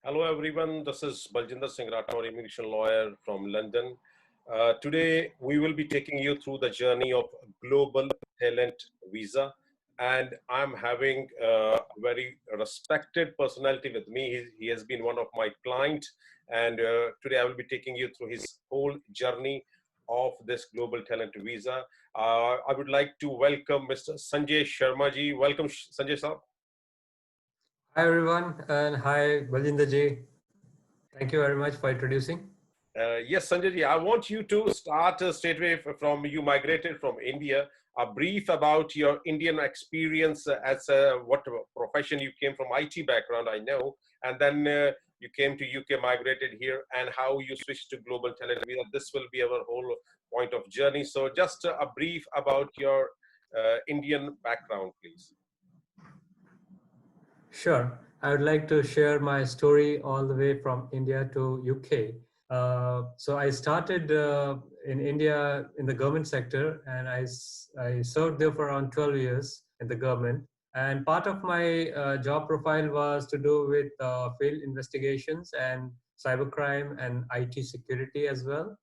Hello everyone, this is Baljinder Singh Rathour, immigration lawyer from London. Today we will be taking you through the journey of global talent visa, and I'm having a very respected personality with me. He has been one of my clients, and today I will be taking you through his whole journey of this global talent visa. I would like to welcome Mr. Sanjay Sharma ji. Welcome Sanjay sir. Hi everyone, and hi Baljinder ji. Thank you very much for introducing. Yes, Sanjay ji, I want you to start straight away from you migrated from India. A brief about your Indian experience as what profession you came from IT background, I know, and then you came to UK, migrated here, and how you switched to global talent visa. This will be our whole point of journey. So, just a brief about your Indian background, please. Sure, I would like to share my story all the way from India to UK. So I started in India in the government sector, and I served there for around 12 years in the government. And part of my job profile was to do with field investigations and cybercrime and IT security as well.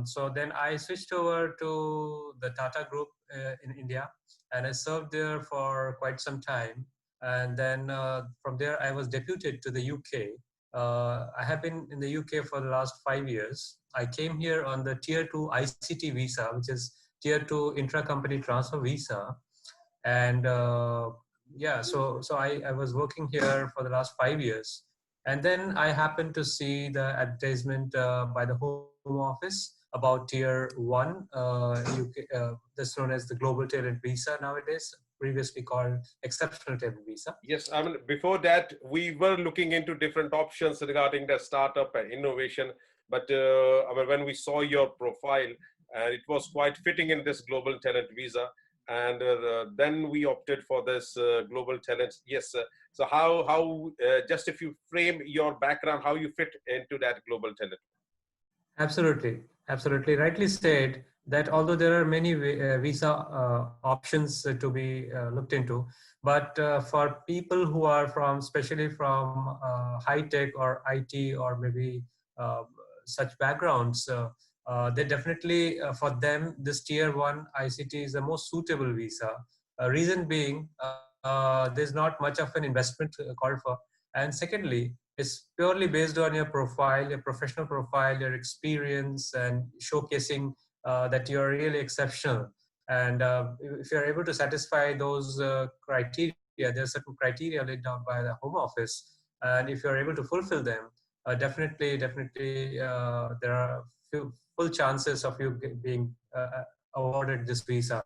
So then I switched over to the Tata Group in India, and I served there for quite some time. And then from there, I was deputed to the UK. I have been in the UK for the last 5 years. I came here on the Tier 2 ICT visa, which is Tier 2 intra-company transfer visa. And yeah, so I was working here for the last 5 years. And then I happened to see the advertisement by the Home Office about Tier 1, that's known as the Global Talent Visa nowadays, previously called Exceptional Talent Visa. Yes, I mean, before that, we were looking into different options regarding the startup and innovation. But I mean, when we saw your profile, and it was quite fitting in this global talent visa, and then we opted for this global talent. Yes, so how just if you frame your background, how you fit into that global talent. Absolutely, absolutely. Rightly said that although there are many visa options to be looked into, but for people who are from, especially from high tech or IT or maybe uh, such backgrounds, they definitely, for them, this tier one ICT is the most suitable visa. Reason being, there's not much of an investment called for. And secondly, it's purely based on your profile, your professional profile, your experience, and showcasing that you're really exceptional. And if you're able to satisfy those criteria, there are certain criteria laid down by the Home Office, and if you're able to fulfill them, definitely, there are full chances of you being awarded this visa.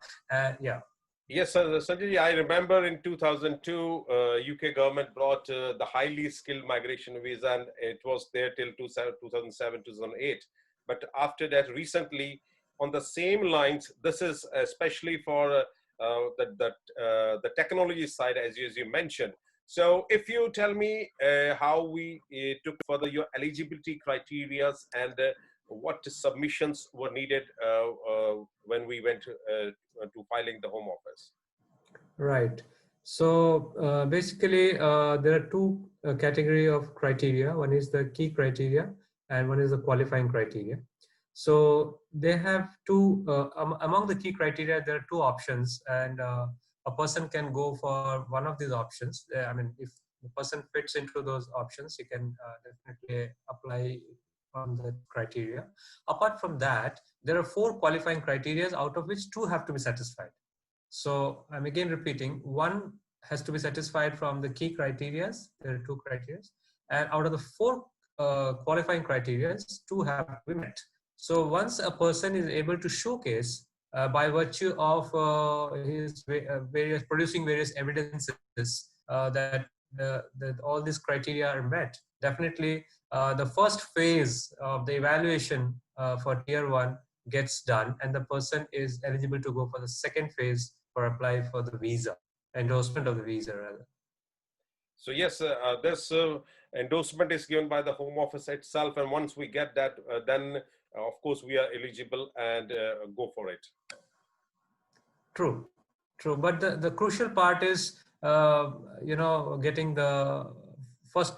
Yeah. Yes, Sanjay, I remember in 2002, UK government brought the highly skilled migration visa, and it was there till 2007, 2008. But after that, recently, on the same lines, this is especially for the technology side, as you mentioned. So, if you tell me how we took further your eligibility criteria and what submissions were needed when we went to filing the Home Office. Right. So basically, there are two category of criteria. One is the key criteria, and one is the qualifying criteria. So they have two. Among the key criteria, there are two options, and a person can go for one of these options. I mean, if the person fits into those options, he can definitely apply on the criteria. Apart from that, there are four qualifying criteria, out of which two have to be satisfied. So I'm again repeating, one has to be satisfied from the key criteria. There are two criteria. And out of the four qualifying criteria, two have to be met. So once a person is able to showcase by virtue of his various producing various evidences that all these criteria are met, definitely the first phase of the evaluation for tier one gets done, and the person is eligible to go for the second phase for apply for the visa, endorsement of the visa rather. So yes, this endorsement is given by the Home Office itself, and once we get that, then of course we are eligible and go for it. True, true. But the crucial part is, getting the first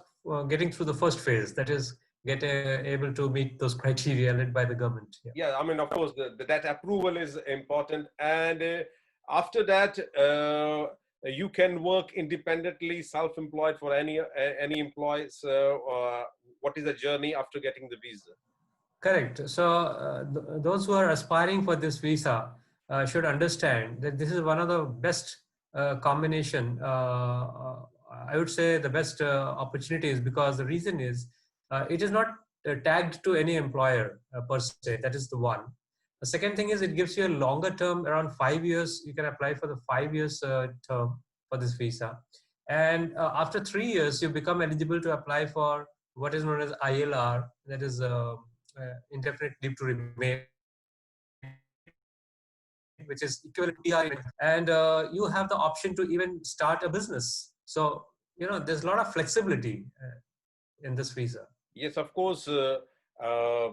getting through the first phase, that is able to meet those criteria led by the government. Yeah. Yeah, I mean, of course, that approval is important. And after that, you can work independently, self-employed for any employee. So, what is the journey after getting the visa? Correct. So those who are aspiring for this visa should understand that this is one of the best combination. I would say the best opportunities, because the reason is it is not tagged to any employer per se. That is the one. The second thing is it gives you a longer term, around 5 years. You can apply for the 5 years term for this visa, and after 3 years you become eligible to apply for what is known as ILR. That is indefinite leave to remain, which is equivalent to PR in India. And you have the option to even start a business. So, there's a lot of flexibility in this visa. Yes, of course. Uh,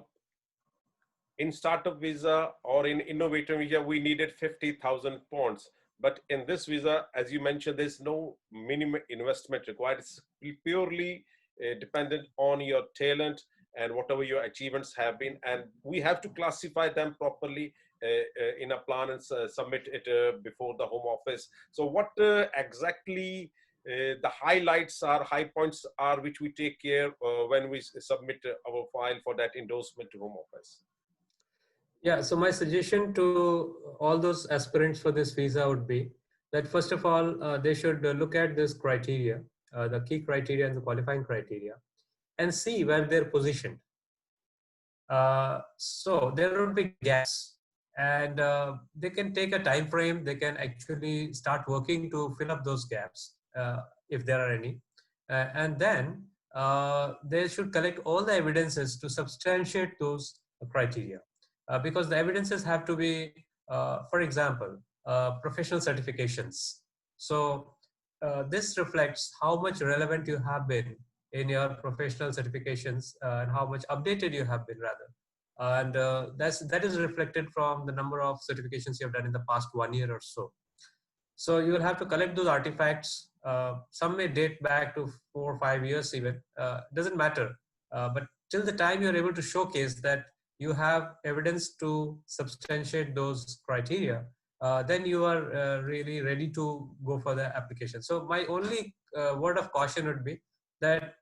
in startup visa or in innovator visa, we needed 50,000 pounds. But in this visa, as you mentioned, there's no minimum investment required. It's purely dependent on your talent and whatever your achievements have been. And we have to classify them properly in a plan and submit it before the Home Office. So what exactly the highlights are, high points are, which we take care when we submit our file for that endorsement to Home Office? Yeah, so my suggestion to all those aspirants for this visa would be that first of all, they should look at this criteria, the key criteria and the qualifying criteria, and see where they're positioned. So there would be gaps, and they can take a time frame. They can actually start working to fill up those gaps if there are any, and then they should collect all the evidences to substantiate those criteria, because the evidences have to be, for example, professional certifications. So this reflects how much relevant you have been in your professional certifications and how much updated you have been, rather. And that is reflected from the number of certifications you have done in the past 1 year or so. So you will have to collect those artifacts. Some may date back to 4 or 5 years even. Doesn't matter. But till the time you're able to showcase that you have evidence to substantiate those criteria, then you are really ready to go for the application. So my only word of caution would be that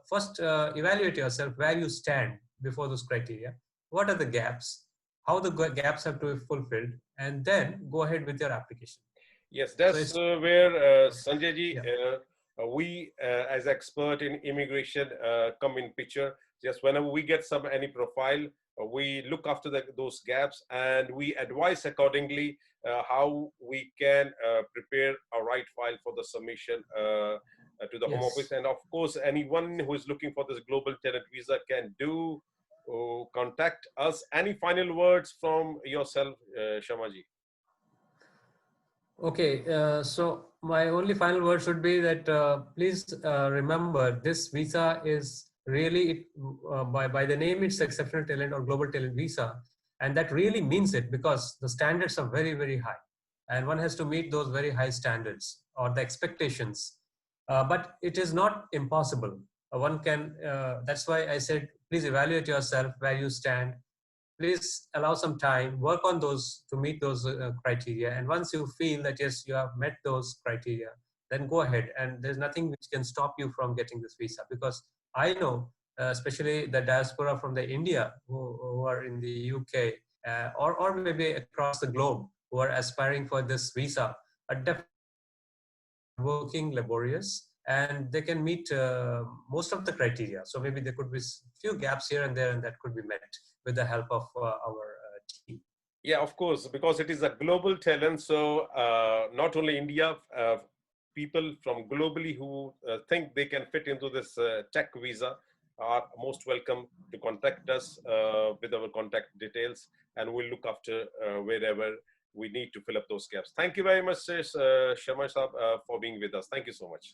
first evaluate yourself where you stand before those criteria. What are the gaps? How the gaps have to be fulfilled, and then go ahead with your application. Yes, So that's it's where Sanjay ji, yeah. we as expert in immigration come in picture. Just whenever we get any profile, we look after those gaps and we advise accordingly how we can prepare a right file for the submission to the Home Office. Yes. And of course, anyone who is looking for this global talent visa can do contact us. Any final words from yourself, Sharma ji? Okay, so my only final word should be that please remember this visa is really, by the name, it's exceptional talent or global talent visa, and that really means it, because the standards are very, very high, and one has to meet those very high standards or the expectations. But it is not impossible. One can. That's why I said, please evaluate yourself where you stand. Please allow some time, work on those to meet those criteria. And once you feel that, yes, you have met those criteria, then go ahead. And there's nothing which can stop you from getting this visa. Because I know, especially the diaspora from the India who are in the UK or maybe across the globe who are aspiring for this visa, are definitely working laborious, and they can meet most of the criteria. So maybe there could be few gaps here and there, and that could be met with the help of our team. Yeah, of course, because it is a global talent. So not only India, people from globally who think they can fit into this tech visa are most welcome to contact us with our contact details, and we'll look after wherever we need to fill up those gaps. Thank you very much, Sharma Saab, for being with us. Thank you so much.